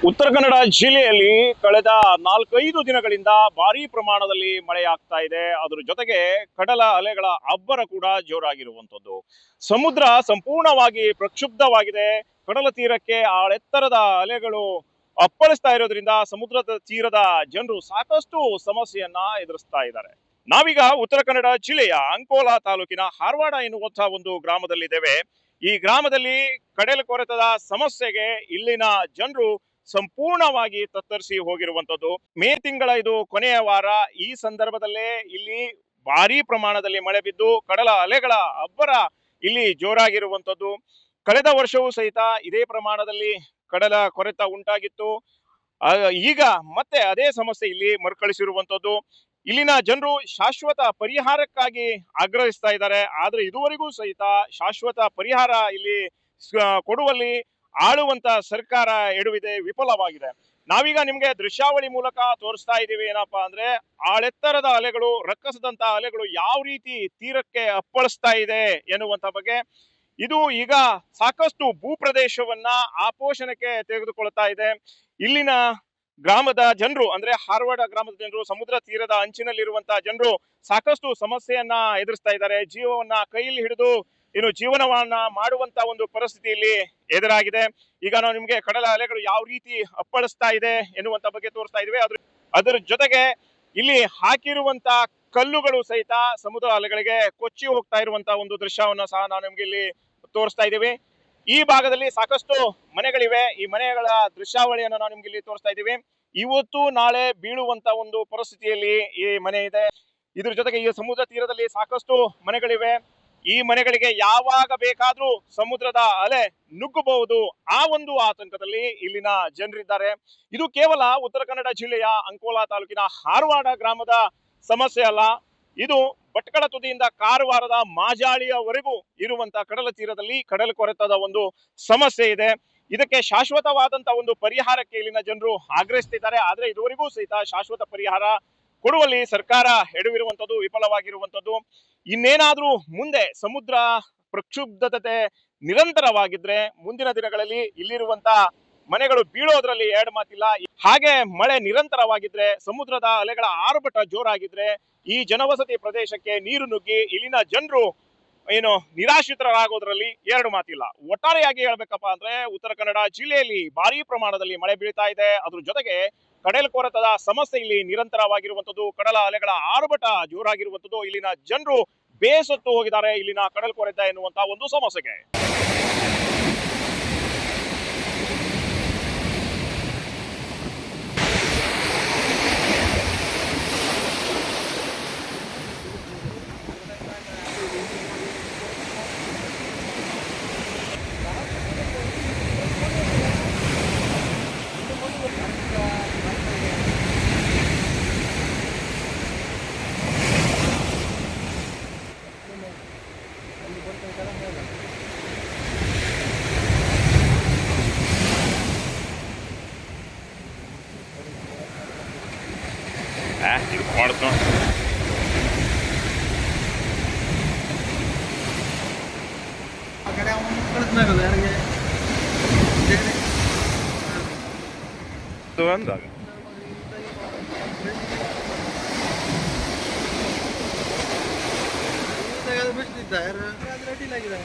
ಉತ್ತರ ಕನ್ನಡ ಜಿಲ್ಲೆಯಲ್ಲಿ ಕಳೆದ 4-5 ದಿನಗಳಿಂದ ಭಾರೀ ಪ್ರಮಾಣದಲ್ಲಿ ಮಳೆಯಾಗ್ತಾ ಇದೆ. ಅದರ ಜೊತೆಗೆ ಕಡಲ ಅಲೆಗಳ ಅಬ್ಬರ ಕೂಡ ಜೋರಾಗಿರುವಂತದ್ದು. ಸಮುದ್ರ ಸಂಪೂರ್ಣವಾಗಿ ಪ್ರಕ್ಷುಬ್ಧವಾಗಿದೆ. ಕಡಲ ತೀರಕ್ಕೆ ಆಳೆತ್ತರದ ಅಲೆಗಳು ಅಪ್ಪಳಿಸ್ತಾ ಇರೋದ್ರಿಂದ ಸಮುದ್ರದ ತೀರದ ಜನರು ಸಾಕಷ್ಟು ಸಮಸ್ಯೆಯನ್ನ ಎದುರಿಸ್ತಾ ಇದ್ದಾರೆ. ನಾವೀಗ ಉತ್ತರ ಕನ್ನಡ ಜಿಲ್ಲೆಯ ಅಂಕೋಲಾ ತಾಲೂಕಿನ ಹಾರವಾಡ ಎನ್ನುವಂತಹ ಒಂದು ಗ್ರಾಮದಲ್ಲಿದ್ದೇವೆ. ಈ ಗ್ರಾಮದಲ್ಲಿ ಕಡಲ ಕೊರೆತದ ಸಮಸ್ಯೆಗೆ ಇಲ್ಲಿನ ಜನರು ಸಂಪೂರ್ಣವಾಗಿ ತತ್ತರಿಸಿ ಹೋಗಿರುವಂತದ್ದು. ಮೇ ತಿಂಗಳ ಇದು ಕೊನೆಯ ವಾರ. ಈ ಸಂದರ್ಭದಲ್ಲೇ ಇಲ್ಲಿ ಭಾರೀ ಪ್ರಮಾಣದಲ್ಲಿ ಮಳೆ ಬಿದ್ದು ಕಡಲ ಅಲೆಗಳ ಅಬ್ಬರ ಇಲ್ಲಿ ಜೋರಾಗಿರುವಂತದ್ದು. ಕಳೆದ ವರ್ಷವೂ ಸಹಿತ ಇದೇ ಪ್ರಮಾಣದಲ್ಲಿ ಕಡಲ ಕೊರೆತ ಉಂಟಾಗಿತ್ತು. ಈಗ ಮತ್ತೆ ಅದೇ ಸಮಸ್ಯೆ ಇಲ್ಲಿ ಮರುಕಳಿಸಿರುವಂತದ್ದು. ಇಲ್ಲಿನ ಜನರು ಶಾಶ್ವತ ಪರಿಹಾರಕ್ಕಾಗಿ ಆಗ್ರಹಿಸ್ತಾ ಇದ್ದಾರೆ. ಆದ್ರೆ ಇದುವರೆಗೂ ಸಹಿತ ಶಾಶ್ವತ ಪರಿಹಾರ ಇಲ್ಲಿ ಕೊಡುವಲ್ಲಿ ಆಳುವಂತ ಸರ್ಕಾರ ಎಡವಿದೆ, ವಿಫಲವಾಗಿದೆ. ನಾವೀಗ ನಿಮ್ಗೆ ದೃಶ್ಯಾವಳಿ ಮೂಲಕ ತೋರಿಸ್ತಾ ಇದೀವಿ. ಏನಪ್ಪಾ ಅಂದ್ರೆ ಆಳೆತ್ತರದ ಅಲೆಗಳು, ರಕ್ಕಸದಂತ ಅಲೆಗಳು ಯಾವ ರೀತಿ ತೀರಕ್ಕೆ ಅಪ್ಪಳಿಸ್ತಾ ಇದೆ ಎನ್ನುವಂತ ಬಗ್ಗೆ. ಇದು ಈಗ ಸಾಕಷ್ಟು ಭೂಪ್ರದೇಶವನ್ನ ಆಪೋಷಣಕ್ಕೆ ತೆಗೆದುಕೊಳ್ತಾ ಇದೆ. ಇಲ್ಲಿನ ಗ್ರಾಮದ ಜನರು ಅಂದ್ರೆ ಹಾರವಾಡ ಗ್ರಾಮದ ಜನರು, ಸಮುದ್ರ ತೀರದ ಅಂಚಿನಲ್ಲಿರುವಂತಹ ಜನರು ಸಾಕಷ್ಟು ಸಮಸ್ಯೆಯನ್ನ ಎದುರಿಸ್ತಾ ಇದ್ದಾರೆ. ಜೀವವನ್ನ ಕೈಯಲ್ಲಿ ಹಿಡಿದು ಜೀವನವನ್ನ ಮಾಡುವಂತ ಒಂದು ಪರಿಸ್ಥಿತಿ ಇಲ್ಲಿ ಎದುರಾಗಿದೆ. ಈಗ ನಾವು ನಿಮ್ಗೆ ಕಡಲ ಅಲೆಗಳು ಯಾವ ರೀತಿ ಅಪ್ಪಳಿಸ್ತಾ ಇದೆ ಎನ್ನುವಂತ ಬಗ್ಗೆ ತೋರಿಸ್ತಾ ಇದೀವಿ. ಅದರ ಜೊತೆಗೆ ಇಲ್ಲಿ ಹಾಕಿರುವಂತ ಕಲ್ಲುಗಳು ಸಹಿತ ಸಮುದ್ರ ಅಲೆಗಳಿಗೆ ಕೊಚ್ಚಿ ಹೋಗ್ತಾ ಇರುವಂತ ಒಂದು ದೃಶ್ಯವನ್ನ ಸಹ ನಾವು ನಿಮ್ಗೆ ಇಲ್ಲಿ ತೋರಿಸ್ತಾ ಇದ್ದೀವಿ. ಈ ಭಾಗದಲ್ಲಿ ಸಾಕಷ್ಟು ಮನೆಗಳಿವೆ. ಈ ಮನೆಗಳ ದೃಶ್ಯಾವಳಿಯನ್ನು ನಾವು ನಿಮ್ಗೆ ಇಲ್ಲಿ ತೋರಿಸ್ತಾ ಇದ್ದೀವಿ. ಇವತ್ತು ನಾಳೆ ಬೀಳುವಂತ ಒಂದು ಪರಿಸ್ಥಿತಿಯಲ್ಲಿ ಈ ಮನೆ ಇದೆ. ಇದ್ರ ಜೊತೆಗೆ ಈ ಸಮುದ್ರ ತೀರದಲ್ಲಿ ಸಾಕಷ್ಟು ಮನೆಗಳಿವೆ. ಈ ಮನೆಗಳಿಗೆ ಯಾವಾಗ ಬೇಕಾದ್ರೂ ಸಮುದ್ರದ ಅಲೆ ನುಗ್ಗಬಹುದು, ಆ ಒಂದು ಆತಂಕದಲ್ಲಿ ಇಲ್ಲಿನ ಜನರಿದ್ದಾರೆ. ಇದು ಕೇವಲ ಉತ್ತರ ಕನ್ನಡ ಜಿಲ್ಲೆಯ ಅಂಕೋಲಾ ತಾಲೂಕಿನ ಹಾರವಾಡ ಗ್ರಾಮದ ಸಮಸ್ಯೆ ಅಲ್ಲ. ಇದು ಭಟ್ಕಳ ತುದಿಯಿಂದ ಕಾರವಾರದ ಮಾಜಾಳಿಯವರೆಗೂ ಇರುವಂತ ಕಡಲ ತೀರದಲ್ಲಿ ಕಡಲ ಕೊರೆತದ ಒಂದು ಸಮಸ್ಯೆ ಇದೆ. ಇದಕ್ಕೆ ಶಾಶ್ವತವಾದಂತ ಒಂದು ಪರಿಹಾರಕ್ಕೆ ಇಲ್ಲಿನ ಜನರು ಆಗ್ರಹಿಸ್ತಿದ್ದಾರೆ. ಆದ್ರೆ ಇದುವರೆಗೂ ಸಹಿತ ಶಾಶ್ವತ ಪರಿಹಾರ ಕೊಡುವಲ್ಲಿ ಸರ್ಕಾರ ಎಡವಿರುವಂತದ್ದು, ವಿಫಲವಾಗಿರುವಂತದ್ದು. ಇನ್ನೇನಾದ್ರೂ ಮುಂದೆ ಸಮುದ್ರ ಪ್ರಕ್ಷುಬ್ಧತೆ ನಿರಂತರವಾಗಿದ್ರೆ ಮುಂದಿನ ದಿನಗಳಲ್ಲಿ ಇಲ್ಲಿರುವಂತ ಮನೆಗಳು ಬೀಳೋದ್ರಲ್ಲಿ ಎರಡು ಮಾತಿಲ್ಲ. ಹಾಗೆ ಮಳೆ ನಿರಂತರವಾಗಿದ್ರೆ, ಸಮುದ್ರದ ಅಲೆಗಳ ಆರ್ಭಟ ಜೋರಾಗಿದ್ರೆ ಈ ಜನವಸತಿ ಪ್ರದೇಶಕ್ಕೆ ನೀರು ನುಗ್ಗಿ ಇಲ್ಲಿನ ಜನರು ನಿರಾಶ್ರಿತರಾಗೋದ್ರಲ್ಲಿ ಎರಡು ಮಾತಿಲ್ಲ. ಒಟ್ಟಾರೆಯಾಗಿ ಹೇಳ್ಬೇಕಪ್ಪ ಅಂದ್ರೆ ಉತ್ತರ ಕನ್ನಡ ಜಿಲ್ಲೆಯಲ್ಲಿ ಭಾರೀ ಪ್ರಮಾಣದಲ್ಲಿ ಮಳೆ ಬೀಳ್ತಾ ಇದೆ. ಅದ್ರ ಜೊತೆಗೆ ಕಡಲ ಕೊರೆತದ ಸಮಸ್ಯೆ ಇಲ್ಲಿ ನಿರಂತರವಾಗಿರುವಂತದ್ದು, ಕಡಲ ಅಲೆಗಳ ಆರ್ಭಟ ಜೋರಾಗಿರುವಂತದ್ದು. ಇಲ್ಲಿನ ಜನರು ಬೇಸತ್ತು ಹೋಗಿದ್ದಾರೆ ಇಲ್ಲಿನ ಕಡಲ ಕೊರೆತ ಎನ್ನುವಂತ ಒಂದು ಸಮಸ್ಯೆಗೆ. ಇದು ಮಾಡ್ತು ಅಂದಾಗ ಬಿಡ್ತಿದ್ದಾರೆ. ಅಡ್ಡಿಲಾಗಿದೆ.